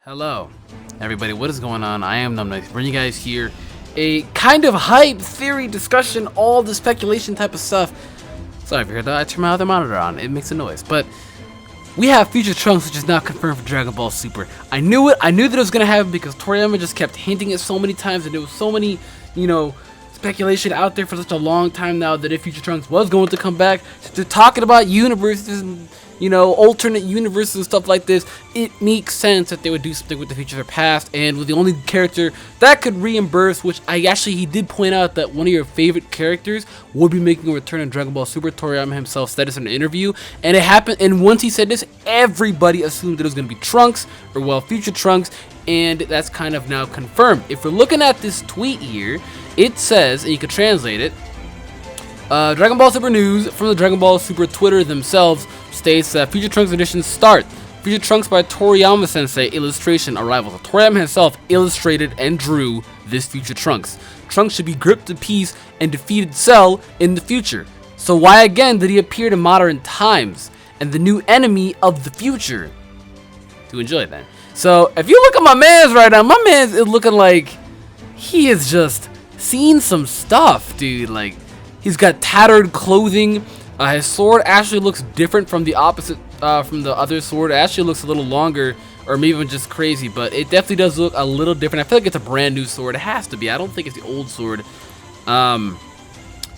Hello, everybody. What is going on? I am NumNice, bringing you guys here a kind of hype theory discussion, all the speculation type of stuff. Sorry if you heard that. I turned my other monitor on. It makes a noise. But we have Future Trunks, which is now confirmed for Dragon Ball Super. I knew it. I knew that it was going to happen because Toriyama just kept hinting it so many times, and there was so many, speculation out there for such a long time now that if Future Trunks was going to come back, they're talking about universes and alternate universes and stuff like this. It makes sense that they would do something with the future or past, and with the only character that could reimburse, which he did point out that one of your favorite characters would be making a return in Dragon Ball Super. Toriyama himself said this in an interview, and it happened. And once he said this, everybody assumed that it was going to be Trunks, or Future Trunks, and that's kind of now confirmed. If we're looking at this tweet here, it says, and you can translate it, Dragon Ball Super news from the Dragon Ball Super Twitter themselves states that Future Trunks editions start. Future Trunks by Toriyama Sensei illustration arrival. So Toriyama himself illustrated and drew this Future Trunks. Trunks should be gripped to peace and defeated Cell in the future. So why again did he appear in modern times and the new enemy of the future? To enjoy that. So if you look at my man's right now, my man's is looking like he is just seen some stuff, dude. Like, he's got tattered clothing. His sword actually looks different from the opposite, from the other sword. It actually looks a little longer, or maybe even just crazy, but it definitely does look a little different. I feel like it's a brand new sword. It has to be. I don't think it's the old sword.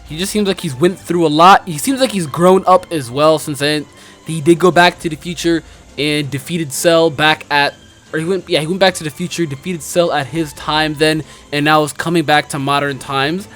He just seems like he's went through a lot. He seems like he's grown up as well since then. He did go back to the future and defeated Cell back at, or he went back to the future, defeated Cell at his time then, and now is coming back to modern times.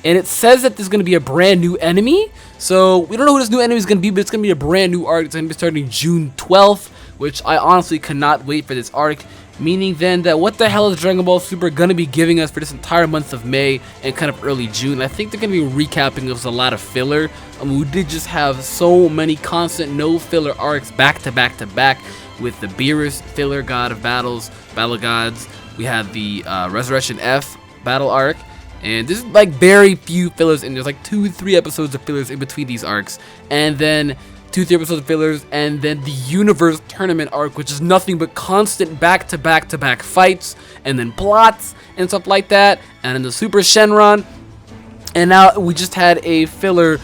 And it says that there's going to be a brand new enemy. So we don't know who this new enemy is going to be, but it's going to be a brand new arc. It's going to be starting June 12th, which I honestly cannot wait for this arc. Meaning then that what the hell is Dragon Ball Super going to be giving us for this entire month of May and kind of early June? I think they're going to be recapping us a lot of filler. We did just have so many constant no filler arcs back to back to back with the Beerus filler God of Battles, Battle Gods. We had the Resurrection F battle arc. And there's like very few fillers, and there's like 2-3 episodes of fillers in between these arcs, and then 2-3 episodes of fillers, and then the Universe Tournament arc, which is nothing but constant back-to-back-to-back fights, and then plots and stuff like that, and then the Super Shenron, and now we just had a filler,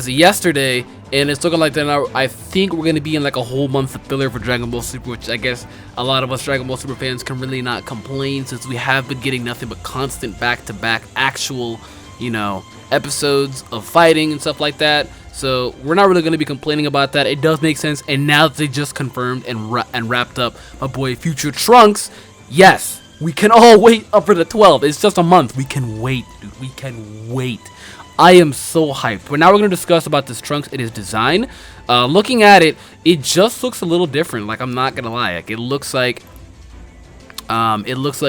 yesterday, and it's looking like that now. I think we're going to be in like a whole month of filler for Dragon Ball Super, which I guess a lot of us Dragon Ball Super fans can really not complain, since we have been getting nothing but constant back-to-back actual, episodes of fighting and stuff like that. So we're not really going to be complaining about that. It does make sense. And now that they just confirmed and wrapped up my boy Future Trunks, yes, we can all wait up for the 12th. It's just a month. We can wait, dude. We can wait. I am so hyped. But now we're going to discuss about this Trunks and his design. Looking at it, it just looks a little different. Like, I'm not going to lie. Like, it looks like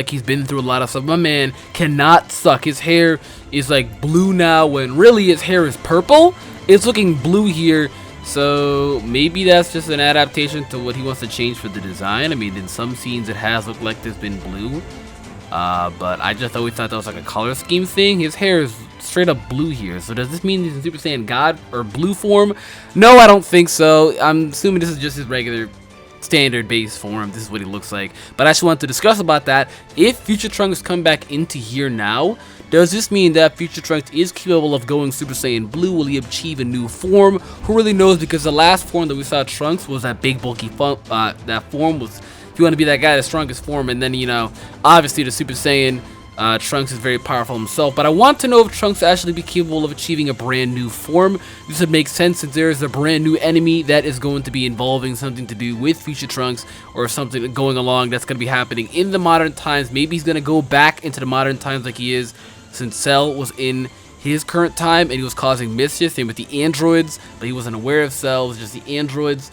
he's been through a lot of stuff. My man cannot suck. His hair is like blue now when really his hair is purple. It's looking blue here. So maybe that's just an adaptation to what he wants to change for the design. I mean, in some scenes it has looked like there's been blue. But I just always thought that was like a color scheme thing. His hair is straight up blue here. So does this mean he's in Super Saiyan God or blue form? No, I don't think so. I'm assuming this is just his regular standard base form. This is what he looks like. But I just wanted to discuss about that. If Future Trunks come back into here now, does this mean that Future Trunks is capable of going Super Saiyan Blue? Will he achieve a new form? Who really knows? Because the last form that we saw Trunks was that big bulky that form was, if you want to be that guy, the strongest form. And then, obviously the Super Saiyan Trunks is very powerful himself. But I want to know if Trunks actually be capable of achieving a brand new form. This would make sense since there is a brand new enemy that is going to be involving something to do with Future Trunks, or something going along that's going to be happening in the modern times. Maybe he's going to go back into the modern times like he is, since Cell was in his current time and he was causing mischief. Same with the androids, but he wasn't aware of Cell. It was just the androids.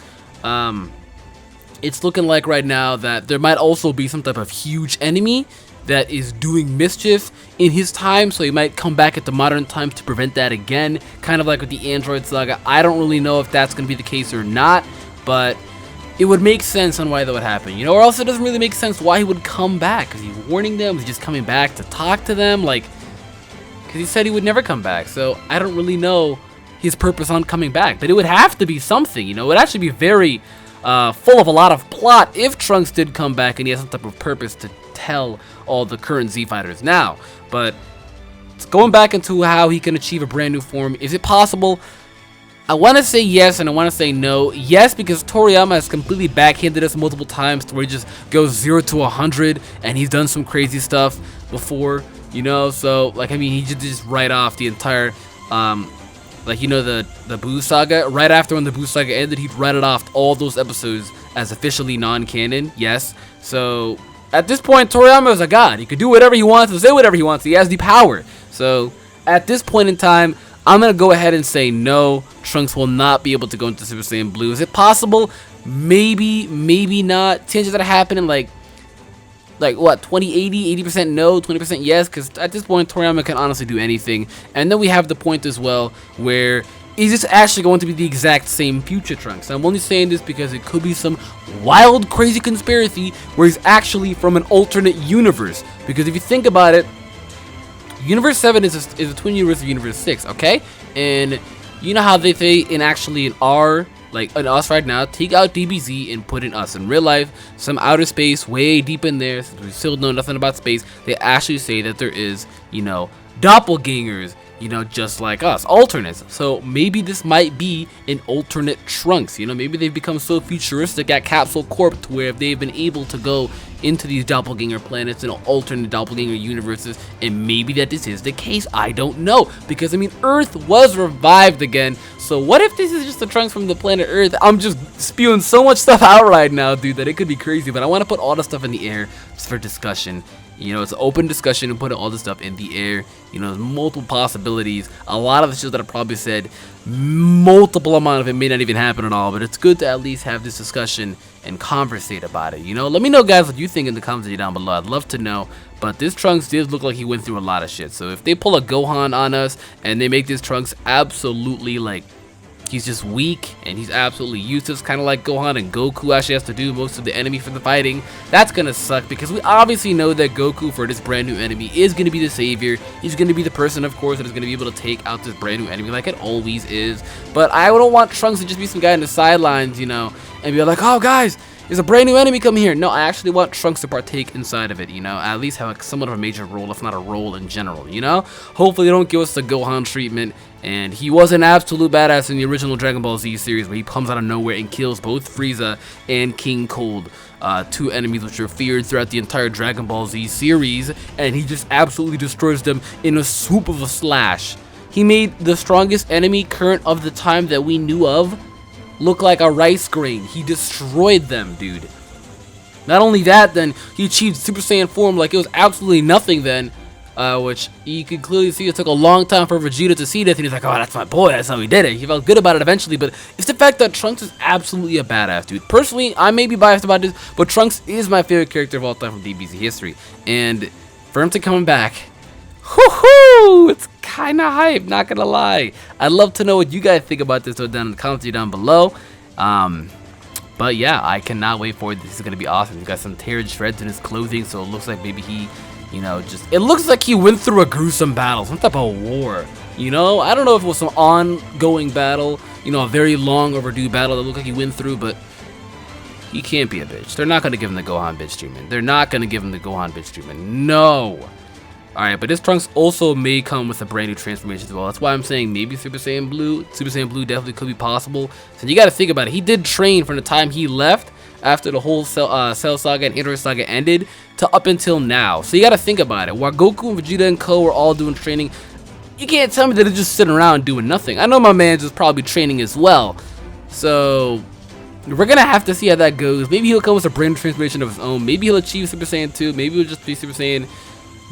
It's looking like right now that there might also be some type of huge enemy that is doing mischief in his time, so he might come back at the modern times to prevent that again, kind of like with the Android Saga. I don't really know if that's going to be the case or not, but it would make sense on why that would happen, or else it doesn't really make sense why he would come back, because he's warning them, he's just coming back to talk to them, like, because he said he would never come back. So I don't really know his purpose on coming back, but it would have to be something. It would actually be very full of a lot of plot if Trunks did come back and he has some type of purpose to tell all the current Z fighters now. But going back into how he can achieve a brand new form, is it possible? I want to say yes and I want to say no. Yes, because Toriyama has completely backhanded us multiple times to where he just goes 0 to 100 and he's done some crazy stuff before, you know. So like, I mean, he just write off the entire like, you know, the Buu saga. Right after when the Buu saga ended, he'd write it off all those episodes as officially non-canon. Yes. So at this point, Toriyama is a god. He could do whatever he wants and say whatever he wants. He has the power. So at this point in time, I'm going to go ahead and say no. Trunks will not be able to go into Super Saiyan Blue. Is it possible? Maybe, maybe not. Chances that happen in like what, 20-80, 80% no, 20% yes, because at this point Toriyama can honestly do anything. And then we have the point as well where is this actually going to be the exact same future Trunks? I'm only saying this because it could be some wild, crazy conspiracy where he's actually from an alternate universe. Because if you think about it, Universe 7 is a twin universe of Universe 6, okay? And you know how they say in us right now, take out DBZ and put in us. In real life, some outer space way deep in there, since we still know nothing about space, they actually say that there is, you know, doppelgangers, you know, just like us, alternates. So maybe this might be an alternate Trunks, you know, maybe they've become so futuristic at Capsule Corp to where if they've been able to go into these doppelganger planets and alternate doppelganger universes, and maybe that this is the case. I don't know, because I mean, Earth was revived again. So what if this is just the Trunks from the planet Earth? I'm just spewing so much stuff out right now, dude, that it could be crazy, but I want to put all the stuff in the air just for discussion. You know, it's an open discussion and putting all this stuff in the air. You know, there's multiple possibilities. A lot of the shit that I probably said, multiple amount of it may not even happen at all, but it's good to at least have this discussion and conversate about it. You know, let me know, guys, what you think in the comments down below. I'd love to know. But this Trunks did look like he went through a lot of shit. So if they pull a Gohan on us and they make this Trunks absolutely like he's just weak and he's absolutely useless, kind of like Gohan, and Goku actually has to do most of the enemy for the fighting, that's gonna suck, because we obviously know that Goku for this brand new enemy is gonna be the savior. He's gonna be the person, of course, that is gonna be able to take out this brand new enemy like it always is. But I don't want Trunks to just be some guy in the sidelines, you know, and be like, oh guys, there's a brand new enemy coming here. No, I actually want Trunks to partake inside of it, you know, at least have somewhat of a major role, if not a role in general, you know. Hopefully they don't give us the Gohan treatment. And he was an absolute badass in the original Dragon Ball Z series, where he comes out of nowhere and kills both Frieza and King Cold, two enemies which are feared throughout the entire Dragon Ball Z series, and he just absolutely destroys them in a swoop of a slash. He made the strongest enemy current of the time that we knew of look like a rice grain. He destroyed them, dude. Not only that, then he achieved Super Saiyan form like it was absolutely nothing then. Which you can clearly see it took a long time for Vegeta to see this, and he's like, oh, that's my boy, that's how he did it. He felt good about it eventually, but it's the fact that Trunks is absolutely a badass, dude. Personally, I may be biased about this, but Trunks is my favorite character of all time from DBZ history, and for him to come back, whoo-hoo, it's kind of hype, not gonna lie. I'd love to know what you guys think about this, so down in the comments down below. But yeah, I cannot wait for it. This is gonna be awesome. He's got some teared shreds in his clothing, so it looks like maybe he, you know, it looks like he went through a gruesome battle, some type of war, you know. I don't know if it was some ongoing battle, you know, a very long overdue battle that looked like he went through, but he can't be a bitch. They're not going to give him the Gohan bitch treatment. They're not going to give him the Gohan bitch treatment. No. Alright, but this Trunks also may come with a brand new transformation as well. That's why I'm saying maybe Super Saiyan Blue. Super Saiyan Blue definitely could be possible. So you got to think about it. He did train from the time he left after the whole Cell Saga and Android Saga ended to up until now. So you got to think about it. While Goku and Vegeta and Co were all doing training, you can't tell me that they're just sitting around doing nothing. I know my man's is probably training as well. So we're going to have to see how that goes. Maybe he'll come with a brand new transformation of his own. Maybe he'll achieve Super Saiyan 2. Maybe he'll just be Super Saiyan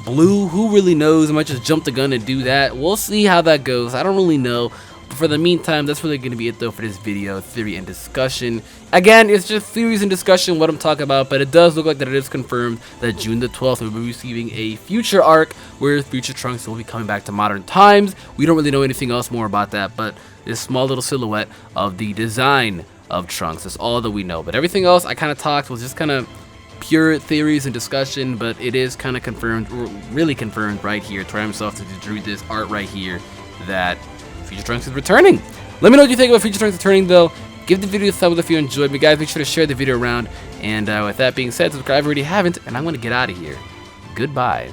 Blue. Who really knows? I might just jump the gun and do that. We'll see how that goes. I don't really know. But for the meantime, that's really going to be it though for this video, theory and discussion. Again, it's just theories and discussion, what I'm talking about, but it does look like that it is confirmed that June the 12th we'll be receiving a future arc where future Trunks will be coming back to modern times. We don't really know anything else more about that, but this small little silhouette of the design of Trunks is all that we know. But everything else I kind of talked was just kind of pure theories and discussion, but it is kind of confirmed, or really confirmed right here. Toriyama himself drew this art right here that Future Trunks is returning. Let me know what you think about Future Trunks returning though. Give the video a thumbs up if you enjoyed me, guys. Make sure to share the video around. And with that being said, subscribe if you already haven't, and I'm going to get out of here. Goodbye.